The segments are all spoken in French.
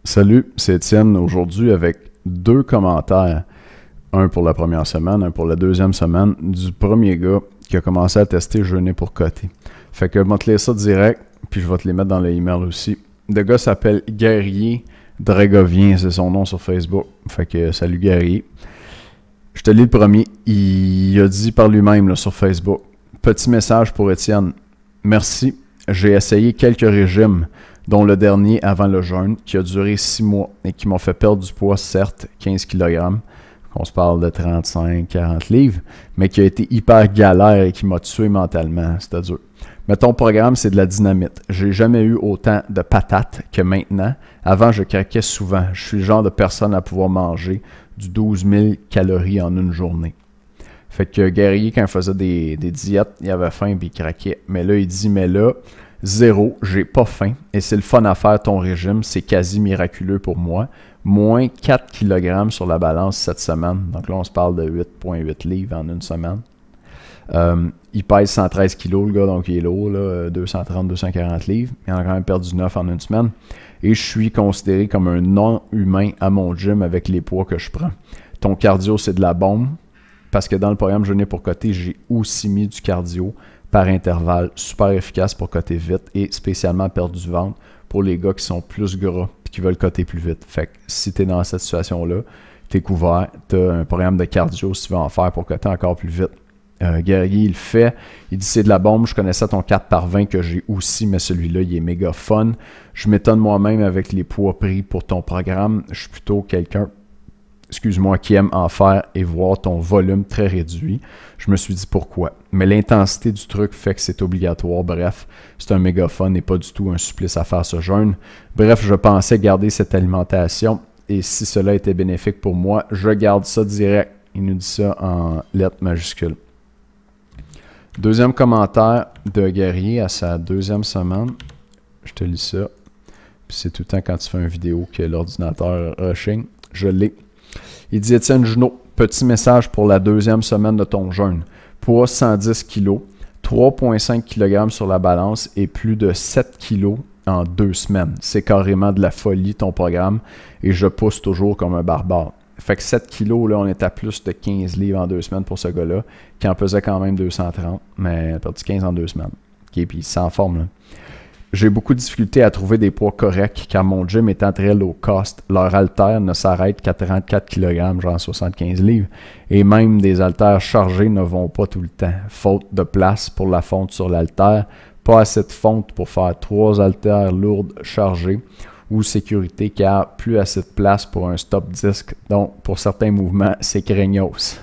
Salut, c'est Étienne aujourd'hui avec deux commentaires. Un pour la première semaine, un pour la deuxième semaine, du premier gars qui a commencé à tester jeûner pour côté. Fait que je vais te lire ça direct, puis je vais te les mettre dans l'email aussi. Le gars s'appelle Guerrier Dragovien, c'est son nom sur Facebook. Fait que salut Guerrier. Je te lis le premier. Il a dit par lui-même là, sur Facebook. Petit message pour Étienne. Merci. J'ai essayé quelques régimes, dont le dernier avant le jeûne, qui a duré 6 mois et qui m'ont fait perdre du poids, certes, 15 kg. On se parle de 35-40 livres, mais qui a été hyper galère et qui m'a tué mentalement. C'était dur. Mais ton programme, c'est de la dynamite. J'ai jamais eu autant de patates que maintenant. Avant, je craquais souvent. Je suis le genre de personne à pouvoir manger du 12 000 calories en une journée. Fait que Guerrier, quand il faisait des diètes, il avait faim et il craquait. Mais là, il dit, mais là, zéro, j'ai pas faim. Et c'est le fun à faire ton régime. C'est quasi miraculeux pour moi. Moins 4 kg sur la balance cette semaine. Donc là, on se parle de 8,8 livres en une semaine. Il pèse 113 kg, le gars, donc il est lourd, 230-240 livres. Il en a quand même perdu 9 en une semaine. Et je suis considéré comme un non-humain à mon gym avec les poids que je prends. Ton cardio, c'est de la bombe. Parce que dans le programme Jeûner pour côté, j'ai aussi mis du cardio par intervalle, super efficace pour coter vite et spécialement perdre du ventre pour les gars qui sont plus gras et qui veulent coter plus vite. Fait que si tu es dans cette situation-là, tu es couvert, tu as un programme de cardio si tu veux en faire pour coter encore plus vite. Guerrier, il le fait. Il dit c'est de la bombe. Je connaissais ton 4x20 que j'ai aussi, mais celui-là, il est méga fun. Je m'étonne moi-même avec les poids pris pour ton programme. Je suis plutôt quelqu'un qui aime en faire et voir ton volume très réduit. Je me suis dit pourquoi. Mais l'intensité du truc fait que c'est obligatoire. Bref, c'est un méga fun et pas du tout un supplice à faire ce jeûne. Bref, je pensais garder cette alimentation et si cela était bénéfique pour moi, je garde ça direct. Il nous dit ça en lettres majuscules. Deuxième commentaire de Guerrier à sa deuxième semaine. Je te lis ça. Puis c'est tout le temps quand tu fais une vidéo que l'ordinateur rushing. Je l'ai. Il dit Étienne Junot, petit message pour la deuxième semaine de ton jeûne. Poids 110 kg, 3,5 kg sur la balance et plus de 7 kg en 2 semaines. C'est carrément de la folie ton programme et je pousse toujours comme un barbare. Fait que 7 kg, là, on est à plus de 15 livres en 2 semaines pour ce gars-là, qui en pesait quand même 230, mais il a perdu 15 en 2 semaines. OK, puis c'est en forme, là. J'ai beaucoup de difficultés à trouver des poids corrects car mon gym étant très low cost. Leur haltère ne s'arrête qu'à 34 kg, genre 75 livres. Et même des haltères chargés ne vont pas tout le temps. Faute de place pour la fonte sur l'haltère. Pas assez de fonte pour faire 3 haltères lourdes chargées. Ou sécurité car plus assez de place pour un stop disc. Donc pour certains mouvements, c'est craignos.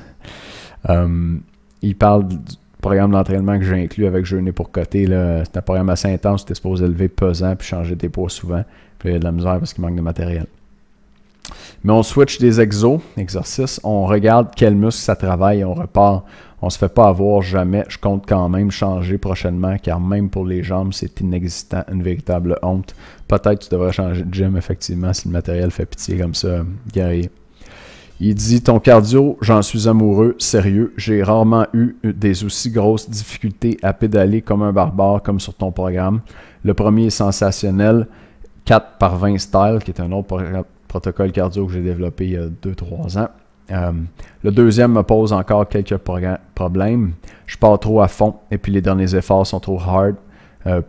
Il parle du programme d'entraînement que j'ai inclus avec Jeûner pour côté. C'est un programme assez intense, tu es supposé élever pesant puis changer tes poids souvent. Puis il y a de la misère parce qu'il manque de matériel. Mais on switch des exercices, on regarde quel muscle ça travaille et on repart. On se fait pas avoir jamais. Je compte quand même changer prochainement car même pour les jambes, c'est inexistant, une véritable honte. Peut-être que tu devrais changer de gym effectivement si le matériel fait pitié comme ça, Guerrier. Il dit, ton cardio, j'en suis amoureux, sérieux. J'ai rarement eu des aussi grosses difficultés à pédaler comme un barbare, comme sur ton programme. Le premier est sensationnel, 4x20 style, qui est un autre protocole cardio que j'ai développé il y a 2-3 ans. Le deuxième me pose encore quelques problèmes. Je pars trop à fond et puis les derniers efforts sont trop hard.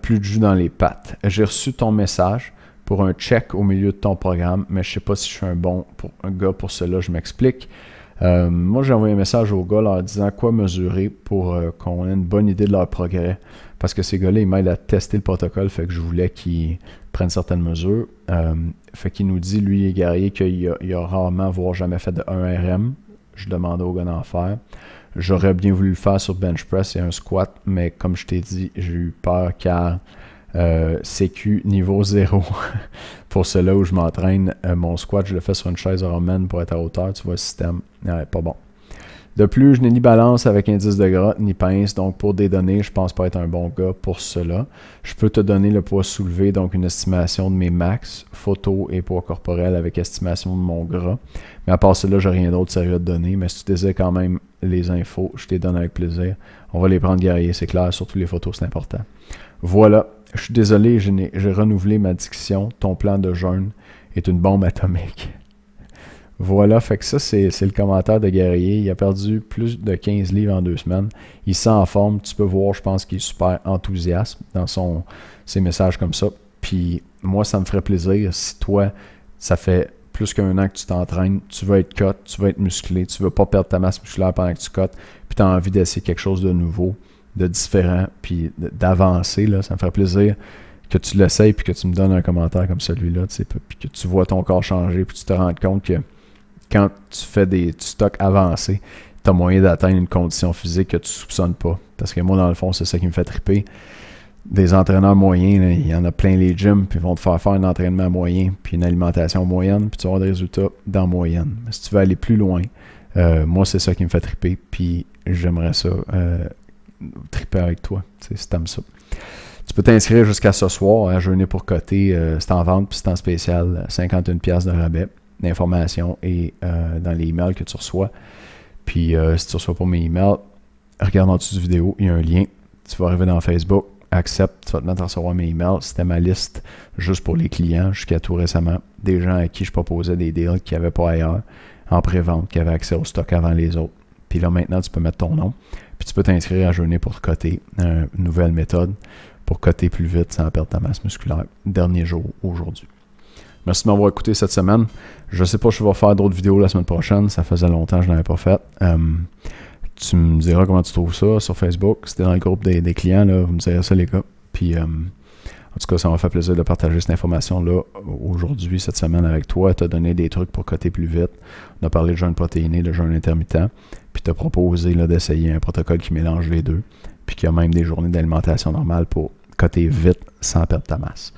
Plus de jus dans les pattes. J'ai reçu ton message pour un check au milieu de ton programme, mais je ne sais pas si je suis un gars pour cela, je m'explique. Moi, j'ai envoyé un message aux gars leur disant quoi mesurer pour qu'on ait une bonne idée de leur progrès. Parce que ces gars-là, ils m'aident à tester le protocole, fait que je voulais qu'ils prennent certaines mesures. Fait qu'il nous dit, lui, Guerrier, qu'il a rarement, voire jamais fait de 1 RM. Je demandais aux gars d'en faire. J'aurais bien voulu le faire sur bench press et un squat, mais comme je t'ai dit, j'ai eu peur car CQ niveau 0 pour cela où je m'entraîne. Mon squat, je le fais sur une chaise romaine pour être à hauteur. Tu vois le système. Ouais, pas bon. De plus, je n'ai ni balance avec indice de gras, ni pince. Donc, pour des données, je pense pas être un bon gars pour cela. Je peux te donner le poids soulevé, donc une estimation de mes max, photo et poids corporel avec estimation de mon gras. Mais à part cela, j'ai rien d'autre sérieux à te donner. Mais si tu désires quand même les infos, je te les donne avec plaisir. On va les prendre, Guerrier, c'est clair. Surtout les photos, c'est important. Voilà. Je suis désolé, j'ai renouvelé ma diction, ton plan de jeûne est une bombe atomique. Voilà, fait que ça, c'est le commentaire de Guerrier. Il a perdu plus de 15 livres en 2 semaines. Il se sent en forme. Tu peux voir, je pense qu'il est super enthousiaste dans ses messages comme ça. Puis moi, ça me ferait plaisir si toi, ça fait plus qu'un an que tu t'entraînes, tu veux être cut, tu veux être musclé, tu veux pas perdre ta masse musculaire pendant que tu cut, puis tu as envie d'essayer quelque chose de nouveau, de différent, puis d'avancer, là, ça me ferait plaisir que tu l'essayes, puis que tu me donnes un commentaire comme celui-là, puis que tu vois ton corps changer, puis tu te rends compte que quand tu fais du stock avancé, tu as moyen d'atteindre une condition physique que tu ne soupçonnes pas. Parce que moi, dans le fond, c'est ça qui me fait triper. Des entraîneurs moyens, là, il y en a plein les gyms, puis ils vont te faire un entraînement moyen, puis une alimentation moyenne, puis tu vas avoir des résultats dans moyenne. Mais si tu veux aller plus loin, moi, c'est ça qui me fait triper, puis j'aimerais ça triper avec toi, si tu aimes ça. Tu peux t'inscrire jusqu'à ce soir à Jeûner pour Coter. C'est en vente, puis c'est en spécial, 51$ de rabais. L'information est dans les emails que tu reçois. Puis si tu reçois pas mes emails, regarde en dessous de la vidéo, il y a un lien. Tu vas arriver dans Facebook, accepte, tu vas te mettre à recevoir mes emails. C'était ma liste juste pour les clients jusqu'à tout récemment. Des gens à qui je proposais des deals qu'il n'y avait pas ailleurs, en pré-vente, qui avaient accès au stock avant les autres. Puis là, maintenant, tu peux mettre ton nom. Puis tu peux t'inscrire à Jeûner pour Coter, une nouvelle méthode pour coter plus vite sans perdre ta masse musculaire. Dernier jour aujourd'hui. Merci de m'avoir écouté cette semaine. Je ne sais pas si je vais faire d'autres vidéos la semaine prochaine. Ça faisait longtemps que je n'en avais pas fait. Tu me diras comment tu trouves ça sur Facebook. C'était dans le groupe des clients. Là, vous me direz ça, les gars. Puis, en tout cas, ça m'a fait plaisir de partager cette information-là aujourd'hui, cette semaine avec toi. Tu as donné des trucs pour coter plus vite. On a parlé de jeûne protéiné, de jeûne intermittent. Puis, tu as proposé d'essayer un protocole qui mélange les deux. Puis, qu'il y a même des journées d'alimentation normale pour coter vite sans perdre ta masse.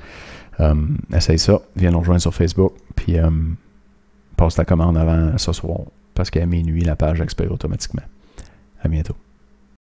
Essaye ça, viens nous rejoindre sur Facebook, puis passe ta commande avant ce soir, parce qu'à minuit, la page expire automatiquement. À bientôt.